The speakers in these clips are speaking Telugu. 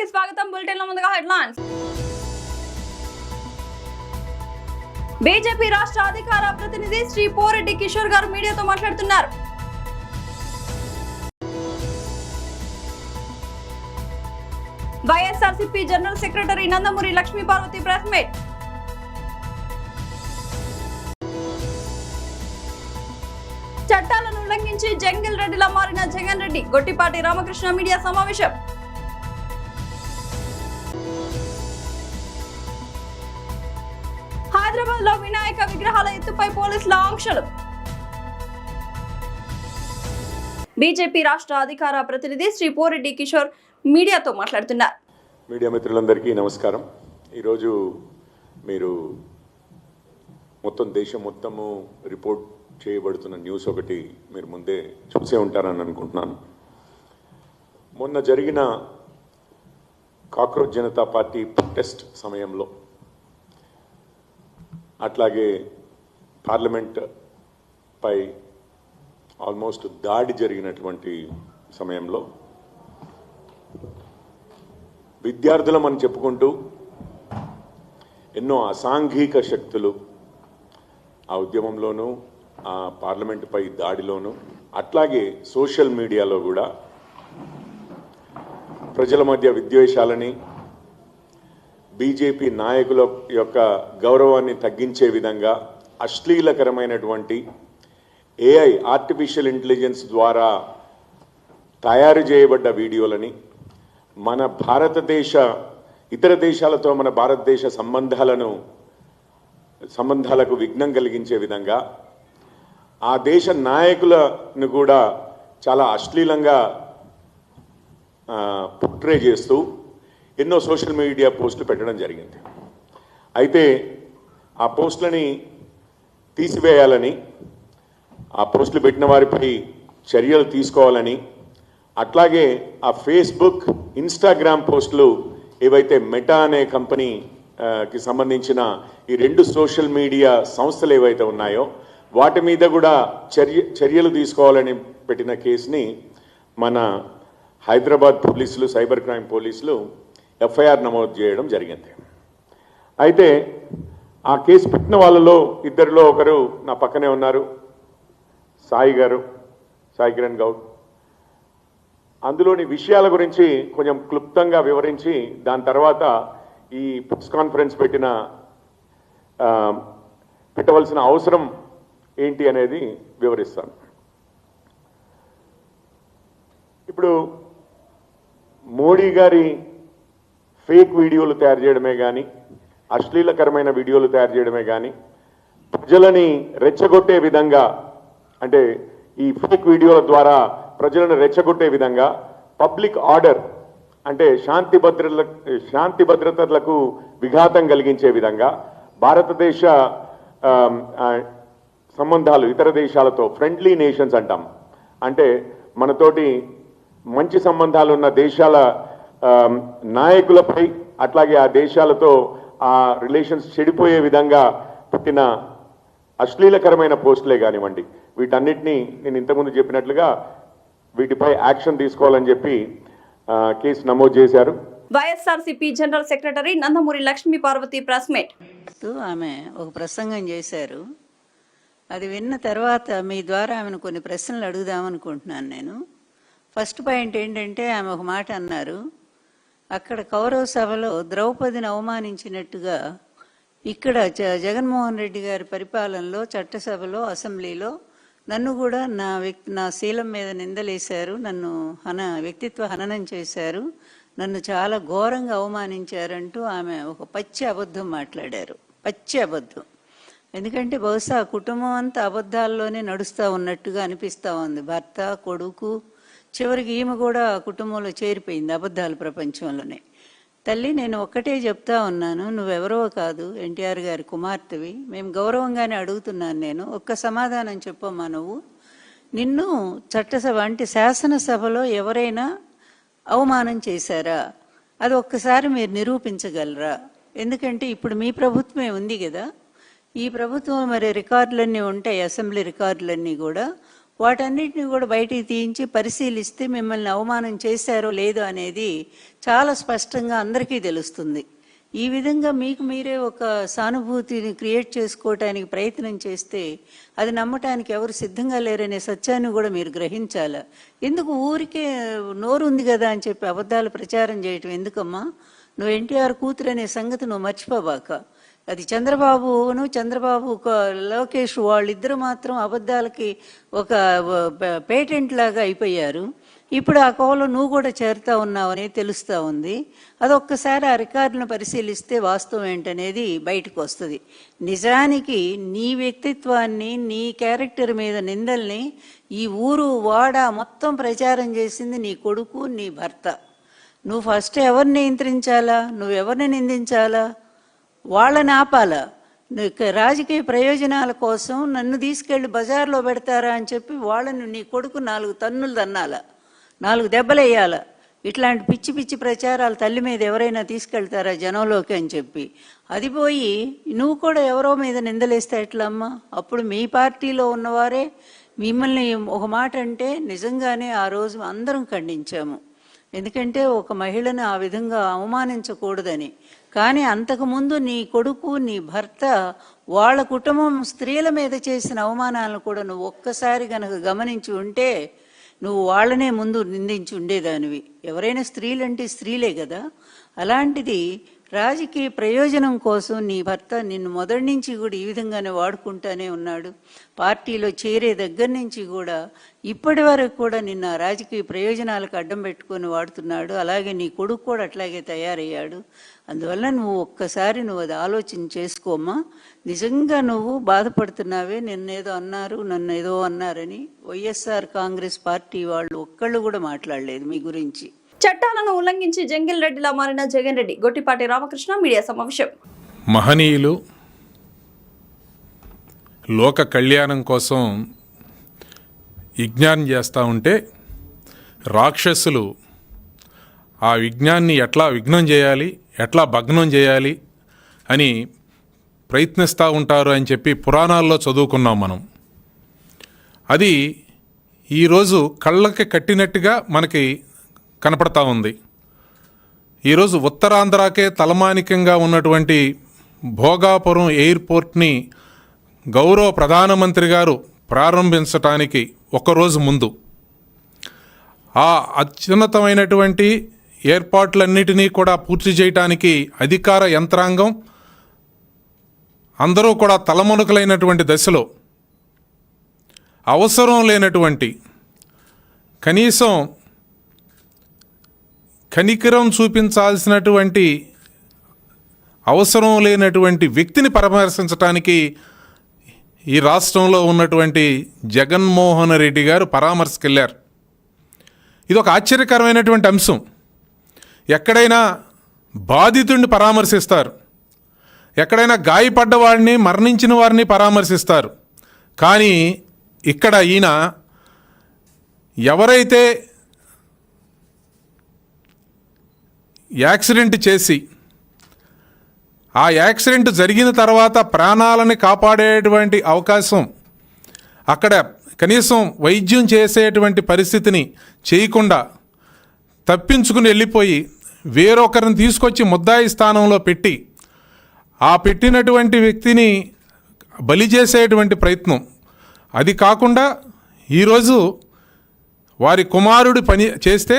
కి స్వాగతం. బులెటిన్ లో ముందుగా హెడ్లైన్స్. బీజేపీ రాష్ట్ర అధికార ప్రతినిధి శ్రీ పోరెడ్డి కిషోర్ గారు మీడియాతో మాట్లాడుతున్నారు. YSRCP general secretary Nandamuri Lakshmi Parvathi press meet. చట్టాలను ఉల్లంఘించి జంగిల్ రెడ్డిలా మారిన జగన్ రెడ్డి, గొట్టిపాటి రామకృష్ణ మీడియా సమావేశం. హైదరాబాద్ లో వినాయక విగ్రహాల ఎత్తుపై పోలీసుల ఆంక్షలు. బీజేపీ రాష్ట్ర అధికార ప్రతినిధి శ్రీ పోరెడ్డి కిషోర్ మీడియాతో మాట్లాడుతున్నారు. మీడియా మిత్రులందరికీ నమస్కారం. ఈరోజు మీరు దేశం మొత్తము రిపోర్ట్ చేయబడుతున్న న్యూస్ ఒకటి మీరు ముందే చూసే ఉంటారని అనుకుంటున్నాను. మొన్న జరిగిన కాక్రోచ్ జనతా పార్టీ ప్రొటెస్ట్ సమయంలో, అట్లాగే పార్లమెంట్ పై ఆల్మోస్ట్ దాడి జరిగినటువంటి సమయంలో విద్యార్థులం అని చెప్పుకుంటూ ఎన్నో అసాంఘిక శక్తులు ఆ ఉద్యమంలోనూ, ఆ పార్లమెంట్ పై దాడిలోనూ, అట్లాగే సోషల్ మీడియాలో కూడా ప్రజల మధ్య విద్వేషాలని, బీజేపీ నాయకుల యొక్క గౌరవాన్ని తగ్గించే విధంగా అశ్లీలకరమైనటువంటి ఏఐ ఆర్టిఫిషియల్ ఇంటెలిజెన్స్ ద్వారా తయారు చేయబడ్డ వీడియోలని మన ఇతర దేశాలతో మన భారతదేశ సంబంధాలకు విఘ్నం కలిగించే విధంగా ఆ దేశ నాయకులను కూడా చాలా అశ్లీలంగా పోర్ట్రే చేస్తూ ఎన్నో సోషల్ మీడియా పోస్టులు పెట్టడం జరిగింది. అయితే ఆ పోస్టులని తీసివేయాలని, ఆ పోస్టులు పెట్టిన వారిపై చర్యలు తీసుకోవాలని, అట్లాగే ఆ ఫేస్బుక్, ఇన్స్టాగ్రామ్ పోస్టులు ఏవైతే మెటా అనే కంపెనీకి సంబంధించిన ఈ 2 సోషల్ మీడియా సంస్థలు ఏవైతే ఉన్నాయో వాటి మీద కూడా చర్యలు తీసుకోవాలని పెట్టిన కేసుని మన హైదరాబాద్ పోలీసులు, సైబర్ క్రైమ్ పోలీసులు ఎఫ్ఐఆర్ నమోదు చేయడం జరిగింది. అయితే ఆ కేసు పెట్టిన వాళ్ళలో ఇద్దరిలో ఒకరు నా పక్కనే ఉన్నారు, సాయి కిరణ్ గౌడ్. అందులోని విషయాల గురించి కొంచెం క్లుప్తంగా వివరించి దాని తర్వాత ఈ ప్రెస్ కాన్ఫరెన్స్ పెట్టవలసిన అవసరం ఏంటి అనేది వివరిస్తాను. ఇప్పుడు మోడీ గారి ఫేక్ వీడియోలు తయారు చేయడమే కానీ, అశ్లీలకరమైన వీడియోలు తయారు చేయడమే కానీ, ప్రజలని రెచ్చగొట్టే విధంగా, అంటే ఈ ఫేక్ వీడియోల ద్వారా ప్రజలను రెచ్చగొట్టే విధంగా పబ్లిక్ ఆర్డర్, అంటే శాంతి భద్రతలకు విఘాతం కలిగించే విధంగా భారతదేశ సంబంధాలు ఇతర దేశాలతో, ఫ్రెండ్లీ నేషన్స్ అంటాం, అంటే మనతోటి మంచి సంబంధాలు ఉన్న దేశాల నాయకులపై, అట్లాగే ఆ దేశాలతో ఆ రిలేషన్స్ చెడిపోయే విధంగా పెట్టిన అశ్లీలకరమైన పోస్టులే కానివ్వండి, వీటన్నిటినీ నేను ఇంతకుముందు చెప్పినట్లుగా వీటిపై యాక్షన్ తీసుకోవాలని చెప్పి కేసు నమోదు చేశారు. YSRCP general secretary Nandamuri Lakshmi Parvathi press meet. ఆమె ఒక ప్రసంగం చేశారు. అది విన్న తర్వాత మీ ద్వారా ఆమెను కొన్ని ప్రశ్నలు అడుగుదామనుకుంటున్నాను నేను. ఫస్ట్ పాయింట్ ఏంటంటే, ఆమె ఒక మాట అన్నారు, అక్కడ కౌరవ సభలో ద్రౌపదిని అవమానించినట్టుగా ఇక్కడ జగన్మోహన్ రెడ్డి గారి పరిపాలనలో చట్టసభలో, అసెంబ్లీలో నన్ను కూడా నా శీలం మీద నిందలేశారు, నన్ను వ్యక్తిత్వ హననం చేశారు, నన్ను చాలా ఘోరంగా అవమానించారంటూ ఆమె ఒక పచ్చి అబద్ధం మాట్లాడారు. పచ్చి అబద్ధం. ఎందుకంటే బహుశా కుటుంబం అంతా అబద్ధాల్లోనే నడుస్తూ ఉన్నట్టుగా అనిపిస్తూ ఉంది. భర్త, కొడుకు, చివరికి ఈమె కూడా కుటుంబంలో చేరిపోయింది అబద్ధాల ప్రపంచంలోనే. తల్లి, నేను ఒక్కటే చెప్తా ఉన్నాను, నువ్వెవరో కాదు, ఎన్టీఆర్ గారి కుమార్తెవి. మేము గౌరవంగానే అడుగుతున్నాను, నేను ఒక్క సమాధానం చెప్పమ్మా. నిన్ను చట్టసభ అంటే శాసనసభలో ఎవరైనా అవమానం చేశారా? అది ఒక్కసారి మీరు నిరూపించగలరా? ఎందుకంటే ఇప్పుడు మీ ప్రభుత్వమే ఉంది కదా, ఈ ప్రభుత్వం మరి రికార్డులన్నీ ఉంటాయి, అసెంబ్లీ రికార్డులన్నీ కూడా వాటన్నిటిని కూడా బయటికి తీయించి పరిశీలిస్తే మిమ్మల్ని అవమానం చేశారో లేదో అనేది చాలా స్పష్టంగా అందరికీ తెలుస్తుంది. ఈ విధంగా మీకు మీరే ఒక సానుభూతిని క్రియేట్ చేసుకోవటానికి ప్రయత్నం చేస్తే అది నమ్మటానికి ఎవరు సిద్ధంగా లేరనే సత్యాన్ని కూడా మీరు గ్రహించాలి. ఎందుకు ఊరికే నోరు ఉంది కదా అని చెప్పి అబద్ధాలు ప్రచారం చేయటం ఎందుకమ్మా? నువ్వు ఎన్టీఆర్ కూతురు అనే సంగతి నువ్వు మర్చిపోబాక. అది చంద్రబాబు లోకేష్ వాళ్ళిద్దరు మాత్రం అబద్ధాలకి ఒక పేటెంట్ లాగా అయిపోయారు. ఇప్పుడు ఆ కోవలో నువ్వు కూడా చేరుతా ఉన్నావని తెలుస్తూ ఉంది. అదొక్కసారి ఆ రికార్డులను పరిశీలిస్తే వాస్తవం ఏంటనేది బయటకు వస్తుంది. నిజానికి నీ వ్యక్తిత్వాన్ని, నీ క్యారెక్టర్ మీద నిందల్ని ఈ ఊరు వాడ మొత్తం ప్రచారం చేసింది నీ కొడుకు, నీ భర్త. నువ్వు ఫస్ట్ ఎవరిని నియంత్రించాలా? నువ్వెవరిని నిందించాలా? వాళ్ళని ఆపాలా? రాజకీయ ప్రయోజనాల కోసం నన్ను తీసుకెళ్ళి బజార్లో పెడతారా అని చెప్పి వాళ్ళని నీ కొడుకు 4 తన్నులు తన్నాల, 4 దెబ్బలు వేయాల. ఇట్లాంటి పిచ్చి పిచ్చి ప్రచారాలు తల్లి మీద ఎవరైనా తీసుకెళ్తారా జనంలోకి అని చెప్పి అది పోయి నువ్వు కూడా ఎవరో మీద నిందలేస్తే ఎట్లా అమ్మా? అప్పుడు మీ పార్టీలో ఉన్నవారే మిమ్మల్ని ఒక మాట అంటే నిజంగానే ఆ రోజు అందరం ఖండించాము. ఎందుకంటే ఒక మహిళను ఆ విధంగా అవమానించకూడదని. కానీ అంతకుముందు నీ కొడుకు, నీ భర్త, వాళ్ళ కుటుంబం స్త్రీల మీద చేసిన అవమానాలను కూడా నువ్వు ఒక్కసారి కనుక గమనించి ఉంటే నువ్వు వాళ్ళనే ముందు నిందించి ఉండేదానివి. ఎవరైనా స్త్రీలంటే స్త్రీలే కదా. అలాంటిది రాజకీయ ప్రయోజనం కోసం నీ భర్త నిన్ను మొదటి నుంచి కూడా ఈ విధంగానే వాడుకుంటానే ఉన్నాడు. పార్టీలో చేరే దగ్గర నుంచి కూడా ఇప్పటి వరకు కూడా నిన్న రాజకీయ ప్రయోజనాలకు అడ్డం పెట్టుకొని వాడుతున్నాడు. అలాగే నీ కొడుకు కూడా అట్లాగే తయారయ్యాడు. అందువల్ల నువ్వు ఒక్కసారి అది ఆలోచన చేసుకోమ్మా. నిజంగా నువ్వు బాధపడుతున్నావే, నిన్నేదో అన్నారు, నన్ను ఏదో అన్నారని. వైఎస్ఆర్ కాంగ్రెస్ పార్టీ వాళ్ళు ఒక్కళ్ళు కూడా మాట్లాడలేదు మీ గురించి. చట్టాలను ఉల్లంఘించి జంగిల్ రెడ్డిలా మారిన జగన్ రెడ్డి. గొట్టిపాటి రామకృష్ణ మీడియా సమావేశం. మహనీయులు లోక కళ్యాణం కోసం యజ్ఞాన్ని చేస్తూ ఉంటే రాక్షసులు ఆ యజ్ఞాన్ని ఎట్లా విఘ్నం చేయాలి, ఎట్లా భగ్నం చేయాలి అని ప్రయత్నిస్తూ ఉంటారు అని చెప్పి పురాణాల్లో చదువుకున్నాం మనం. అది ఈరోజు కళ్ళకి కట్టినట్టుగా మనకి కనపడతా ఉంది. ఈరోజు ఉత్తరాంధ్రకే తలమానికంగా ఉన్నటువంటి భోగాపురం ఎయిర్పోర్ట్ని గౌరవ ప్రధానమంత్రి గారు ప్రారంభించటానికి ఒకరోజు ముందు ఆ అత్యున్నతమైనటువంటి ఏర్పాట్లన్నిటినీ కూడా పూర్తి చేయటానికి అధికార యంత్రాంగం అందరూ కూడా తలమునకలైనటువంటి దశలో అవసరం లేనటువంటి కనీసం కనికరం చూపించాల్సినటువంటి అవసరం లేనటువంటి వ్యక్తిని పరామర్శించడానికి ఈ రాష్ట్రంలో ఉన్నటువంటి జగన్మోహన్ రెడ్డి గారు పరామర్శకు వెళ్ళారు. ఇది ఒక ఆశ్చర్యకరమైనటువంటి అంశం. ఎక్కడైనా బాధితుడిని పరామర్శిస్తారు, ఎక్కడైనా గాయపడ్డ వాడిని, మరణించిన వారిని పరామర్శిస్తారు. కానీ ఇక్కడ ఈయన ఎవరైతే యాక్సిడెంట్ చేసి ఆ యాక్సిడెంట్ జరిగిన తర్వాత ప్రాణాలని కాపాడేటువంటి అవకాశం అక్కడ కనీసం వైద్యం చేసేటువంటి పరిస్థితిని చేయకుండా తప్పించుకుని వెళ్ళిపోయి వేరొకరిని తీసుకొచ్చి ముద్దాయి స్థానంలో పెట్టి ఆ పెట్టినటువంటి వ్యక్తిని బలి చేసేటువంటి ప్రయత్నం. అది కాకుండా ఈరోజు వారి కుమారుడు పని చేస్తే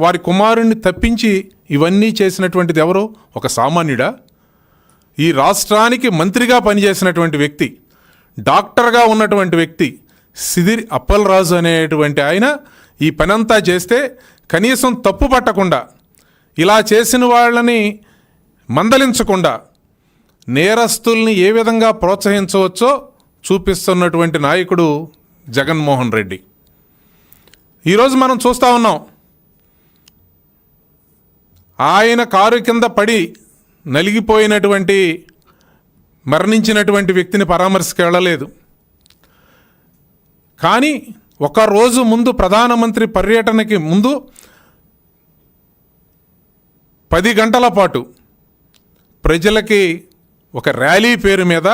వారి కుమారుడిని తప్పించి ఇవన్నీ చేసినటువంటిది ఎవరో? ఒక సామాన్యుడా? ఈ రాష్ట్రానికి మంత్రిగా పనిచేసినటువంటి వ్యక్తి, డాక్టర్గా ఉన్నటువంటి వ్యక్తి సిదిరి అప్పలరాజు అనేటువంటి ఆయన ఈ పనంతా చేస్తే కనీసం తప్పు పట్టకుండా, ఇలా చేసిన వాళ్ళని మందలించకుండా నేరస్తుల్ని ఏ విధంగా ప్రోత్సహించవచ్చో చూపిస్తున్నటువంటి నాయకుడు జగన్మోహన్ రెడ్డి. ఈరోజు మనం చూస్తూ ఉన్నాం, ఆయన కారు కింద పడి నలిగిపోయినటువంటి మరణించినటువంటి వ్యక్తిని పరామర్శకు వెళ్ళలేదు. కానీ ఒక రోజు ముందు ప్రధానమంత్రి పర్యటనకి ముందు 10 గంటల పాటు ప్రజలకి ఒక ర్యాలీ పేరు మీద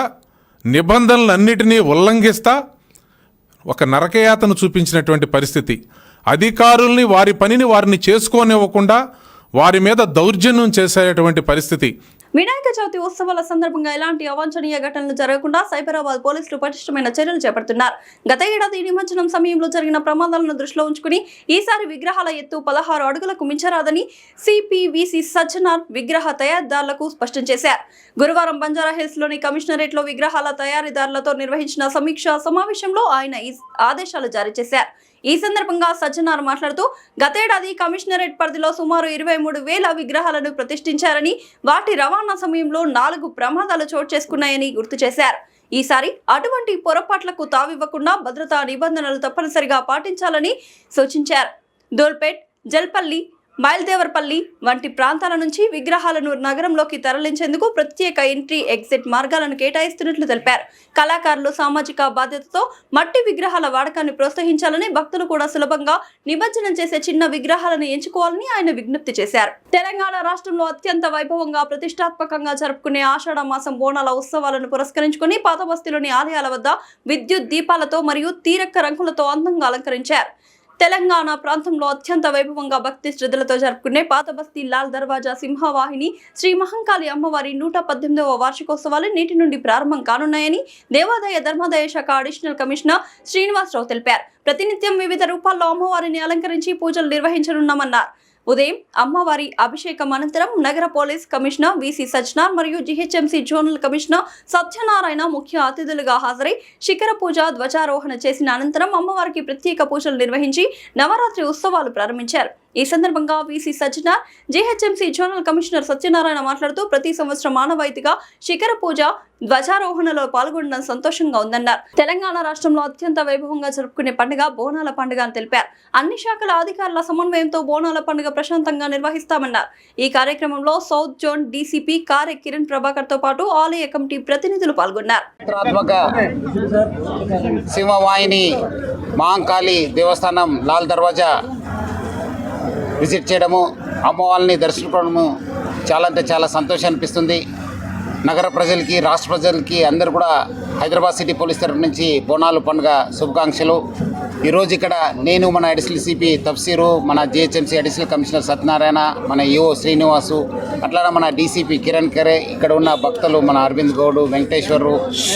నిబంధనలన్నిటినీ ఉల్లంఘిస్తా ఒక నరకయాతను చూపించినటువంటి పరిస్థితి. అధికారుల్ని వారి పనిని వారిని చేసుకోనివ్వకుండా వారి మీద దౌర్జన్యం చేసేటువంటి పరిస్థితి. వినాయక చవితి ఉత్సవాల సందర్భంగా ఎలాంటి అవాంఛనీయ ఘటనలు జరగకుండా సైబరాబాద్ పోలీసులు పటిష్టమైన చర్యలు చేపడుతున్నారు. గత ఏడాది నిమజ్జనం సమయంలో జరిగిన ప్రమాదాలను దృష్టిలో ఉంచుకుని ఈసారి విగ్రహాల ఎత్తు 16 అడుగులకు మించరాదని సిపివిసి సజ్జనార్ విగ్రహ తయారీదారులకు స్పష్టం చేశారు. గురువారం బంజారాహిల్స్ లోని కమిషనరేట్ లో విగ్రహాల తయారీదారులతో నిర్వహించిన సమీక్షా సమావేశంలో ఆయన ఈ ఆదేశాలు జారీ చేశారు. ఈ సందర్భంగా సజ్జనార్ మాట్లాడుతూ గతేడాది కమిషనరేట్ పరిధిలో సుమారు 23,000 విగ్రహాలను ప్రతిష్ఠించారని, వాటి రవాణా సమయంలో 4 ప్రమాదాలు చోటు చేసుకున్నాయని గుర్తు చేశారు. ఈసారి అటువంటి పొరపాట్లకు తావివ్వకుండా భద్రతా నిబంధనలు తప్పనిసరిగా పాటించాలని సూచించారు. దోల్పేట్, జల్పల్లి, మైల్దేవర్పల్లి వంటి ప్రాంతాల నుంచి విగ్రహాలను నగరంలోకి తరలించేందుకు ప్రత్యేక ఎంట్రీ ఎగ్జిట్ మార్గాలను కేటాయిస్తున్నట్లు తెలిపారు. కళాకారులు సామాజిక బాధ్యతతో మట్టి విగ్రహాల వాడకాన్ని ప్రోత్సహించాలని, భక్తులు కూడా సులభంగా నిమజ్జనం చేసే చిన్న విగ్రహాలను ఎంచుకోవాలని ఆయన విజ్ఞప్తి చేశారు. తెలంగాణ రాష్ట్రంలో అత్యంత వైభవంగా ప్రతిష్టాత్మకంగా జరుపుకునే ఆషాఢ మాసం బోనాల ఉత్సవాలను పురస్కరించుకుని పాతబస్తీలోని ఆలయాల వద్ద విద్యుత్ దీపాలతో మరియు తీరక్క రంగులతో అందంగా అలంకరించారు. తెలంగాణ ప్రాంతంలో అత్యంత వైభవంగా భక్తి శ్రద్ధలతో జరుపుకునే పాతబస్తీ లాల్ దర్వాజా సింహవాహిని శ్రీ మహంకాళి అమ్మవారి 118వ వార్షికోత్సవాలు నేటి నుండి ప్రారంభం కానున్నాయని దేవాదాయ ధర్మాదాయ శాఖ అడిషనల్ కమిషనర్ శ్రీనివాసరావు తెలిపారు. ప్రతినిత్యం వివిధ రూపాల్లో అమ్మవారిని అలంకరించి పూజలు నిర్వహించనున్నామన్నారు. ఉదయం అమ్మవారి అభిషేకం అనంతరం నగర పోలీస్ కమిషనర్ విసి సజ్జనార్ మరియు జిహెచ్ఎంసీ జోనల్ కమిషనర్ సత్యనారాయణ ముఖ్య అతిథులుగా హాజరై శిఖర పూజ, ధ్వజారోహణ చేసిన అనంతరం అమ్మవారికి ప్రత్యేక పూజలు నిర్వహించి నవరాత్రి ఉత్సవాలు ప్రారంభించారు. ఈ సందర్భంగా VC Sajjanar, GHMC zonal commissioner Satyanarayana మాట్లాడుతూ ప్రతి సంవత్సరం మానవాయితీగా శిఖర పూజ, ధ్వజారోహణలో పాల్గొనడం సంతోషంగా ఉందన్నారు. తెలంగాణ రాష్ట్రంలో అత్యంత వైభవంగా జరుపుకునే పండుగ బోనాల పండుగ అని తెలిపారు. అన్ని శాఖల అధికారుల సమన్వయంతో బోనాల పండుగ ప్రశాంతంగా నిర్వహిస్తామన్నారు. ఈ కార్యక్రమంలో సౌత్ జోన్ డీసీపీ కారే కిరణ్ ప్రభాకర్ తో పాటు ఆలయ కమిటీ ప్రతినిధులు పాల్గొన్నారు. సింహవాహిని మహంకాళి దేవస్థానం లాల్ దర్వాజా విజిట్ చేయడము, అమ్మవారిని దర్శించుకోవడము చాలా అంటే చాలా సంతోషం అనిపిస్తుంది. నగర ప్రజలకి, రాష్ట్ర ప్రజలకి అందరూ కూడా హైదరాబాద్ సిటీ పోలీస్ తరఫు నుంచి బోనాలు పండుగ శుభాకాంక్షలు. ఈరోజు ఇక్కడ నేను, మన అడిషనల్ సిపి తఫ్సీరు, మన జిహెచ్ఎంసీ అడిషనల్ కమిషనర్ సత్యనారాయణ, మన ఈఓ శ్రీనివాసు, అట్లానే మన డీసీపీ కిరణ్ ఖరే, ఇక్కడ ఉన్న భక్తులు మన అరవింద్ గౌడ్, వెంకటేశ్వరు,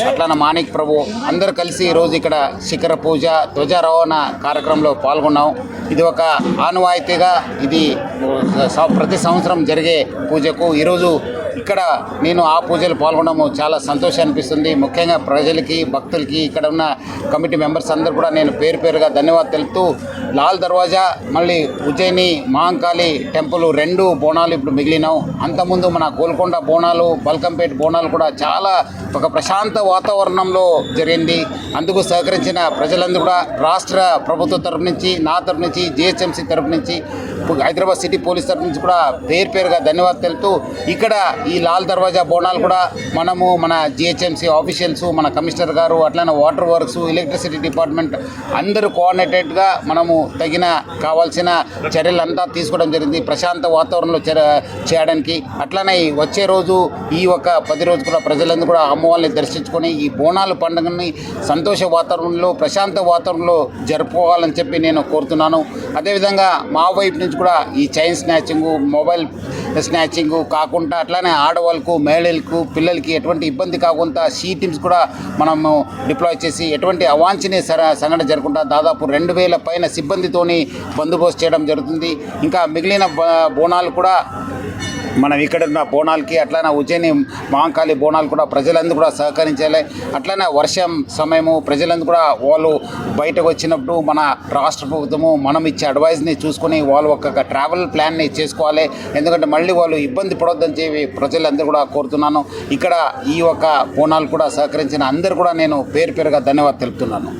అట్లానే మాణిక్ ప్రభు అందరూ కలిసి ఈరోజు ఇక్కడ శిఖర పూజ, ధ్వజారోహణ కార్యక్రమంలో పాల్గొన్నాం. ఇది ఒక ఆనవాయితీగా ఇది ప్రతి సంవత్సరం జరిగే పూజకు ఈరోజు ఇక్కడ నేను ఆ పూజలు పాల్గొనడము చాలా సంతోషం అనిపిస్తుంది. ముఖ్యంగా ప్రజలకి, భక్తులకి, ఇక్కడ ఉన్న కమిటీ మెంబర్స్ అందరూ కూడా నేను పేరు పేరుగా ధన్యవాదాలు తెలుపుతూ, లాల్ దర్వాజా మళ్ళీ ఉజ్జయిని మహంకాళి టెంపుల్ 2 బోనాలు ఇప్పుడు మిగిలినాం. అంతకుముందు మన గోల్కొండ బోనాలు, బల్కంపేట బోనాలు కూడా చాలా ఒక ప్రశాంత వాతావరణంలో జరిగింది. అందుకు సహకరించిన ప్రజలందరూ కూడా రాష్ట్ర ప్రభుత్వం తరపు నుంచి, నా తరపు నుంచి, జిహెచ్ఎంసీ తరపు నుంచి, హైదరాబాద్ సిటీ పోలీస్ తరపు నుంచి కూడా పేరు పేరుగా ధన్యవాదాలు తెలుపుతూ, ఇక్కడ ఈ లాల్ దర్వాజా బోనాలు కూడా మనము మన జిహెచ్ఎంసీ ఆఫీషియల్స్, మన కమిషనర్ గారు, అట్లనే వాటర్ వర్క్స్, ఎలక్ట్రిసిటీ డిపార్ట్మెంట్ అందరూ కోఆర్డినేటెడ్గా మనము తగిన కావాల్సిన చర్యలంతా తీసుకోవడం జరిగింది ప్రశాంత వాతావరణంలో చేయడానికి. అట్లనే వచ్చే రోజు ఈ ఒక 10 రోజు కూడా ప్రజలందరూ కూడా అమ్మవారిని దర్శించుకొని ఈ బోనాలు పండుగని సంతోష వాతావరణంలో, ప్రశాంత వాతావరణంలో జరుపుకోవాలని చెప్పి నేను కోరుతున్నాను. అదేవిధంగా మా వైపు నుంచి కూడా ఈ చైన్ స్నాచింగ్, మొబైల్ స్నాచింగ్ కాకుండా అట్లానే ఆడవాళ్ళకు, మహిళలకు, పిల్లలకి ఎటువంటి ఇబ్బంది కాకుండా సీ టీమ్స్ కూడా మనము డిప్లాయ్ చేసి ఎటువంటి అవాంఛనీయ సంఘటన జరగకుండా దాదాపు 2,000 పైన సిబ్బందితోని బందోబస్తు చేయడం జరుగుతుంది. ఇంకా మిగిలిన బోనాలు కూడా మనం ఇక్కడ ఉన్న బోనాలకి, అట్లనే ఉజ్జయిని మహంకాళి బోనాలు కూడా ప్రజలందరూ కూడా సహకరించాలి. అట్లనే వర్షం సమయము ప్రజలందరూ కూడా వాళ్ళు బయటకు వచ్చినప్పుడు మన రాష్ట్ర ప్రభుత్వము మనం ఇచ్చే అడ్వైజ్ని చూసుకొని వాళ్ళు ఒక ట్రావెల్ ప్లాన్ని చేసుకోవాలి. ఎందుకంటే మళ్ళీ వాళ్ళు ఇబ్బంది పడొద్దని చెప్పి ప్రజలందరూ కూడా కోరుతున్నాను. ఇక్కడ ఈ ఒక బోనాలు కూడా సహకరించిన అందరూ కూడా నేను పేరు పేరుగా ధన్యవాదాలు తెలుపుతున్నాను.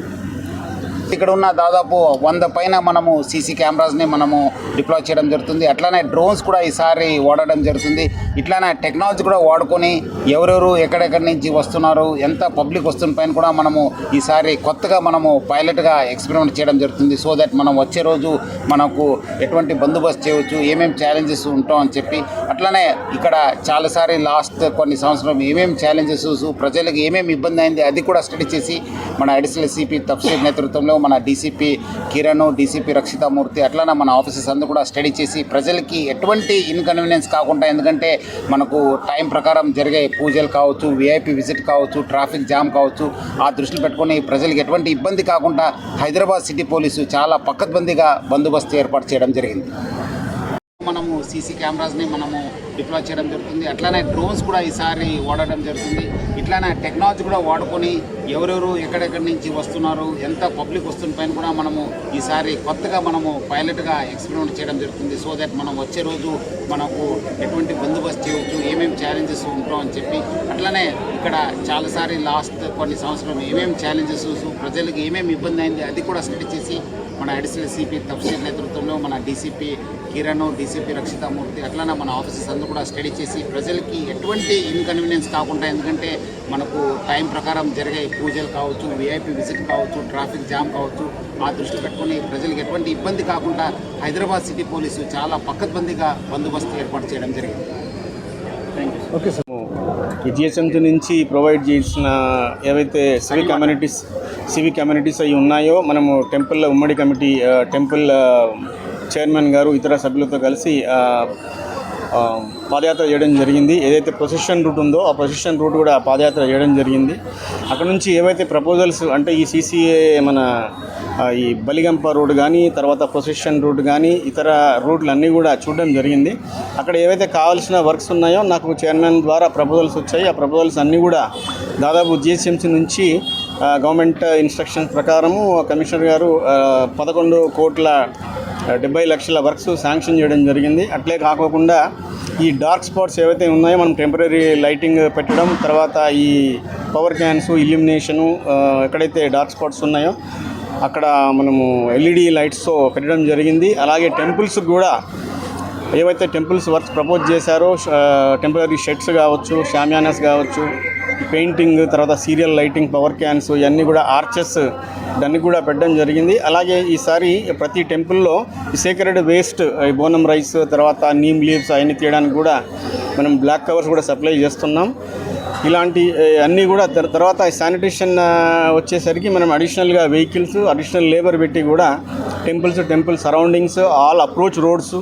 ఇక్కడ ఉన్న దాదాపు 100 పైన మనము సీసీ కెమెరాస్ని మనము డిప్లాయ్ చేయడం జరుగుతుంది. అట్లానే డ్రోన్స్ కూడా ఈసారి వాడడం జరుగుతుంది. ఇట్లానే టెక్నాలజీ కూడా వాడుకొని ఎవరెవరు ఎక్కడెక్కడి నుంచి వస్తున్నారు, ఎంత పబ్లిక్ వస్తున్న పైన కూడా మనము ఈసారి కొత్తగా మనము పైలట్గా ఎక్స్పెరిమెంట్ చేయడం జరుగుతుంది. సో దట్ మనం వచ్చే రోజు మనకు ఎటువంటి బందోబస్తు చేయవచ్చు, ఏమేమి ఛాలెంజెస్ ఉంటాం అని చెప్పి. అట్లానే ఇక్కడ చాలాసారి లాస్ట్ కొన్ని సంవత్సరం ఏమేమి ఛాలెంజెస్, ప్రజలకు ఏమేమి ఇబ్బంది అయింది అది కూడా స్టడీ చేసి మన అడిషనల్ సిపి తఫ్సీర్ నేతృత్వంలో మన డీసీపీ కిరణ్, డీసీపీ రక్షితామూర్తి అట్లానే మన ఆఫీసర్స్ అందరూ కూడా స్టడీ చేసి ప్రజలకి ఎటువంటి ఇన్కన్వీనియన్స్ కాకుండా, ఎందుకంటే మనకు టైం ప్రకారం జరిగే పూజలు కావచ్చు, విఐపి విజిట్ కావచ్చు, ట్రాఫిక్ జామ్ కావచ్చు, ఆ దృష్టిలో పెట్టుకొని ప్రజలకు ఎటువంటి ఇబ్బంది కాకుండా హైదరాబాద్ సిటీ పోలీసు చాలా పకడ్బందీగా బందోబస్తు ఏర్పాటు చేయడం జరిగింది. మనము సీసీ కెమెరాస్ని మనము డిప్లాయ్ చేయడం జరుగుతుంది. అట్లానే డ్రోన్స్ కూడా ఈసారి వాడడం జరుగుతుంది. ఇట్లానే టెక్నాలజీ కూడా వాడుకొని ఎవరెవరు ఎక్కడెక్కడి నుంచి వస్తున్నారు, ఎంత పబ్లిక్ వస్తున్న పైన కూడా మనము ఈసారి కొత్తగా మనము పైలట్గా ఎక్స్పెరిమెంట్ చేయడం జరుగుతుంది. సో దట్ మనం వచ్చే రోజు మనకు ఎటువంటి బందోబస్తు చేయవచ్చు, ఏమేమి ఛాలెంజెస్ ఉంటాం అని చెప్పి. అట్లానే ఇక్కడ చాలాసారి లాస్ట్ కొన్ని సంవత్సరం ఏమేమి ఛాలెంజెస్, ప్రజలకు ఏమేమి ఇబ్బంది అయింది అది కూడా స్టడీ చేసి మన అడిషనల్ సిపి తఫ్సీర్ నేతృత్వంలో మన డీసీపీ కిరణ్, డీసీపీ రక్షితామూర్తి అట్లానే మన ఆఫీసర్స్ అందరూ కూడా స్టడీ చేసి ప్రజలకి ఎటువంటి ఇన్కన్వీనియన్స్ కాకుండా, ఎందుకంటే మనకు టైం ప్రకారం జరిగే పూజలు కావచ్చు, విఐపి విజిట్ కావచ్చు, ట్రాఫిక్ జామ్ కావచ్చు, ఆ దృష్టిలో పెట్టుకొని ప్రజలకు ఎటువంటి ఇబ్బంది కాకుండా హైదరాబాద్ సిటీ పోలీసు చాలా పకడ్బందీగా బందోబస్తు ఏర్పాటు చేయడం జరిగింది. ఓకే సార్, ఈ జిహెచ్ఎంసీ నుంచి ప్రొవైడ్ చేసిన ఏవైతే సివిక్ కమ్యూనిటీస్ అవి ఉన్నాయో, మనము టెంపుల్ ఉమ్మడి కమిటీ టెంపుల్ చైర్మన్ గారు ఇతర సభ్యులతో కలిసి పాదయాత్ర చేయడం జరిగింది. ఏదైతే ప్రొసెషన్ రూట్ ఉందో ఆ ప్రొసెషన్ రూట్ కూడా పాదయాత్ర చేయడం జరిగింది. అక్కడ నుంచి ఏవైతే ప్రపోజల్స్ అంటే ఈ సీసీఏ మన ఈ బలిగంప రోడ్ కానీ, తర్వాత ప్రొసెషన్ రూట్ కానీ, ఇతర రూట్లు అన్నీ కూడా చూడడం జరిగింది. అక్కడ ఏవైతే కావాల్సిన వర్క్స్ ఉన్నాయో నాకు చైర్మన్ ద్వారా ప్రపోజల్స్ వచ్చాయి. ఆ ప్రపోజల్స్ అన్నీ కూడా దాదాపు జిహెచ్ఎంసీ నుంచి గవర్నమెంట్ ఇన్స్ట్రక్షన్స్ ప్రకారము కమిషనర్ గారు 11,70,00,000 వర్క్స్ శాంక్షన్ చేయడం జరిగింది. అట్లే కాకోకుండా ఈ డార్క్ స్పాట్స్ ఏవైతే ఉన్నాయో మనం టెంపరీ లైటింగ్ పెట్టడం, తర్వాత ఈ పవర్ క్యాన్స్ ఇల్యూమినేషను ఎక్కడైతే డార్క్ స్పాట్స్ ఉన్నాయో అక్కడ మనము ఎల్ఈడి లైట్స్తో పెట్టడం జరిగింది. అలాగే టెంపుల్స్ కూడా ఏవైతే టెంపుల్స్ వర్క్స్ ప్రపోజ్ చేశారో టెంపరీ షెడ్స్ కావచ్చు, షామియానాస్ కావచ్చు, పెయింటింగ్, తర్వాత సీరియల్ లైటింగ్, పవర్ క్యాన్స్ ఇవన్నీ కూడా ఆర్చెస్ దాన్ని కూడా పెట్టడం జరిగింది. అలాగే ఈసారి ప్రతి టెంపుల్లో ఈ సేక్రెడ్ వేస్ట్, బోనం రైస్, తర్వాత నీమ్ లీవ్స్ అవన్నీ తీయడానికి కూడా మనం బ్లాక్ కవర్స్ కూడా సప్లై చేస్తున్నాం. ఇలాంటి అన్నీ కూడా తర్వాత శానిటేషన్ వచ్చేసరికి మనం అడిషనల్గా వెహికల్స్, అడిషనల్ లేబర్ పెట్టి కూడా temple surroundings, all approach roads,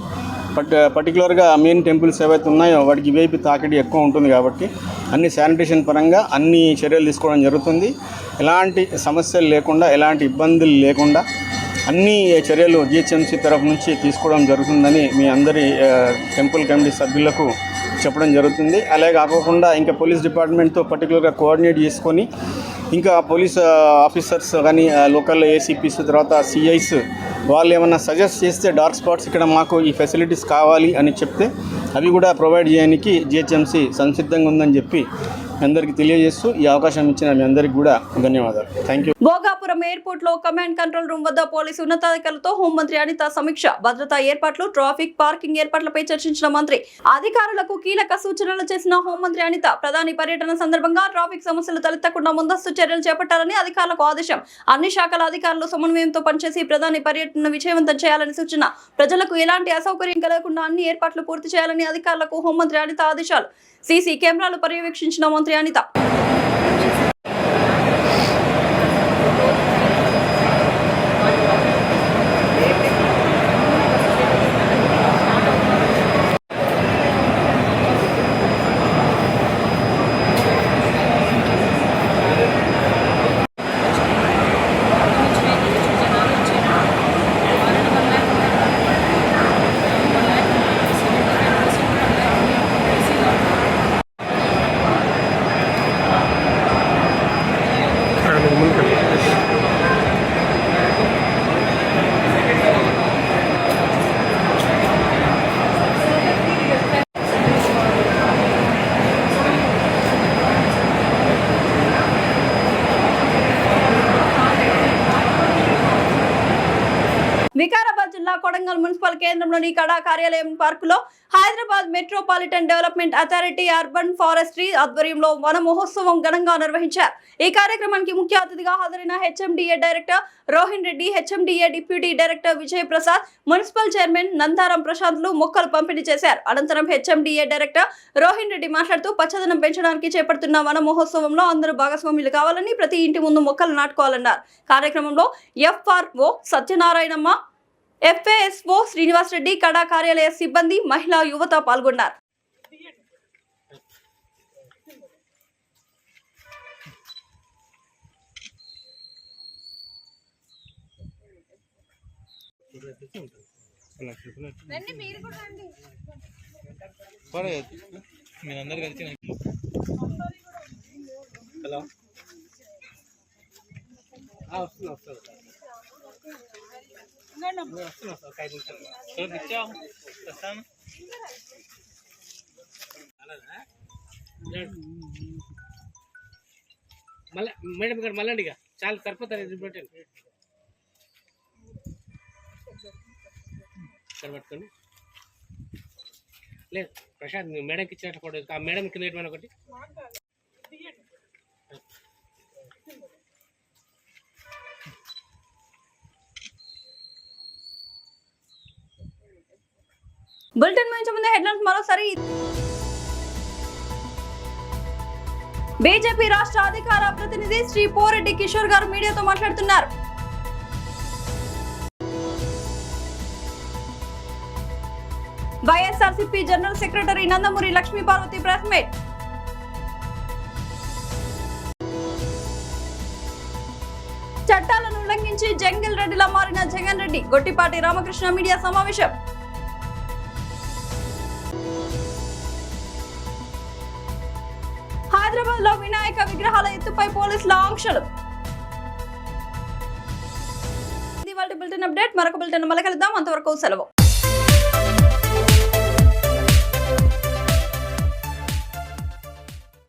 పర్టికులర్గా మెయిన్ టెంపుల్స్ ఏవైతే ఉన్నాయో వాటికి వేపి తాకిడి ఎక్కువ ఉంటుంది కాబట్టి అన్ని శానిటేషన్ పరంగా అన్ని చర్యలు తీసుకోవడం జరుగుతుంది. ఎలాంటి సమస్యలు లేకుండా, ఎలాంటి ఇబ్బందులు లేకుండా అన్ని చర్యలు జిహెచ్ఎంసీ తరఫు నుంచి తీసుకోవడం జరుగుతుందని మీ అందరి టెంపుల్ కమిటీ సభ్యులకు చెప్పడం జరుగుతుంది. అలాగే కాకుండా ఇంకా పోలీస్ డిపార్ట్మెంట్తో పర్టికులర్గా కోఆర్డినేట్ చేసుకొని ఇంకా పోలీస్ ఆఫీసర్స్ కానీ లోకల్ ఏసీపీస్, తర్వాత సిఐస్ వాళ్ళు ఏమన్నా సజెస్ట్ చేస్తే డార్క్ స్పాట్స్ ఇక్కడ మాకు ఈ ఫెసిలిటీస్ కావాలి అని చెప్తే అవి కూడా ప్రొవైడ్ చేయడానికి జిహెచ్ఎంసీ సంసిద్ధంగా ఉందని చెప్పి అందరికీ తెలియజేస్తూ ఈ అవకాశం ఇచ్చిన మీ అందరికీ కూడా ధన్యవాదాలు. Thank you. భోగాపురం ఎయిర్పోర్ట్ లో కమాండ్ కంట్రోల్ రూమ్ వద్ద పోలీసు ఉన్నతాధికారులతో హోంమంత్రి అనిత సమీక్ష. భద్రతా ఏర్పాట్లు, ట్రాఫిక్, పార్కింగ్ ఏర్పాట్లపై చర్చించిన మంత్రి. అధికారులకు కీలక సూచనలు చేసిన హోంమంత్రి అనిత. ప్రధాని పర్యటన సందర్భంగా ట్రాఫిక్ సమస్యలు తలెత్తకుండా ముందస్తు చర్యలు చేపట్టాలని అధికారులకు ఆదేశం. అన్ని శాఖల అధికారులు సమన్వయంతో పనిచేసి ప్రధాని పర్యటనను విజయవంతం చేయాలని సూచన. ప్రజలకు ఎలాంటి అసౌకర్యం కలగకుండా అన్ని ఏర్పాట్లు పూర్తి చేయాలని అధికారులకు హోంమంత్రి అనిత ఆదేశాలు. సీసీ కెమెరాలు పర్యవేక్షించిన మంత్రి అనిత. వరంగల్ మున్సిపల్ కేంద్రంలోని కడా కార్యాలయం పార్కులో Hyderabad metropolitan development authority urban forestry ఆధ్వర్యంలో వన మహోత్సవం ఘనంగా నిర్వహించారు. ఈ కార్యక్రమానికి ముఖ్య అతిథిగా హాజరైన HMDA director Rohin Reddy, HMDA deputy director Vijay Prasad, municipal chairman Nandaram ప్రశాంత్లు మొక్కలు పంపిణీ చేశారు. అనంతరం హెచ్ఎండిఏ డైరెక్టర్ రోహిన్ రెడ్డి మాట్లాడుతూ పచ్చదనం పెంచడానికి చేపడుతున్న వన మహోత్సవంలో అందరూ భాగస్వాములు కావాలని, ప్రతి ఇంటి ముందు మొక్కలు నాటుకోవాలన్నారు. కార్యక్రమంలో ఎఫ్ఆర్ఓ సత్యనారాయణమ్మ, ఎఫ్ఏఎస్ఓ శ్రీనివాస్ రెడ్డి, కడా కార్యాలయ సిబ్బంది, మహిళా, యువత పాల్గొన్నారు. మీరందరూ కలిసి హలో వస్తున్నా ఒక 5 నిమిషాలు ఇచ్చాము వస్తాను. మళ్ళీ మేడం ఇక్కడ మళ్ళీ ఇక చాలా సరిపోతారు. పెట్టండి ఇక్కడ పట్టుకోండి. లేదు ప్రశాంత్ మేడంకి ఇచ్చినట్టు ఫోటో ఆ మేడం కింద పెట్టమని ఒకటి. బులెటిన్ నుంచి ముందే హెడ్లైన్స్ మరోసారి. బీజేపీ రాష్ట్ర అధికార ప్రతినిధి శ్రీ పోరెడ్డి కిషోర్ గారు మీడియాతో మాట్లాడుతున్నారు. YSRCP general secretary Nandamuri Lakshmi Parvathi press meet. చట్టాలను ఉల్లంఘించి జంగిల్ రెడ్డిలా మారిన జగన్ రెడ్డి, గొట్టిపాటి రామకృష్ణ మీడియా సమావేశం. హైదరాబాద్ లో వినాయక విగ్రహాల ఎత్తుపై పోలీసుల ఆంక్షలు. ఇది వాళ్ళ బులెటిన్ అప్డేట్. మరొక బులెటిన్ మళ్ళీ కలుద్దాం. అంతవరకు సెలవు.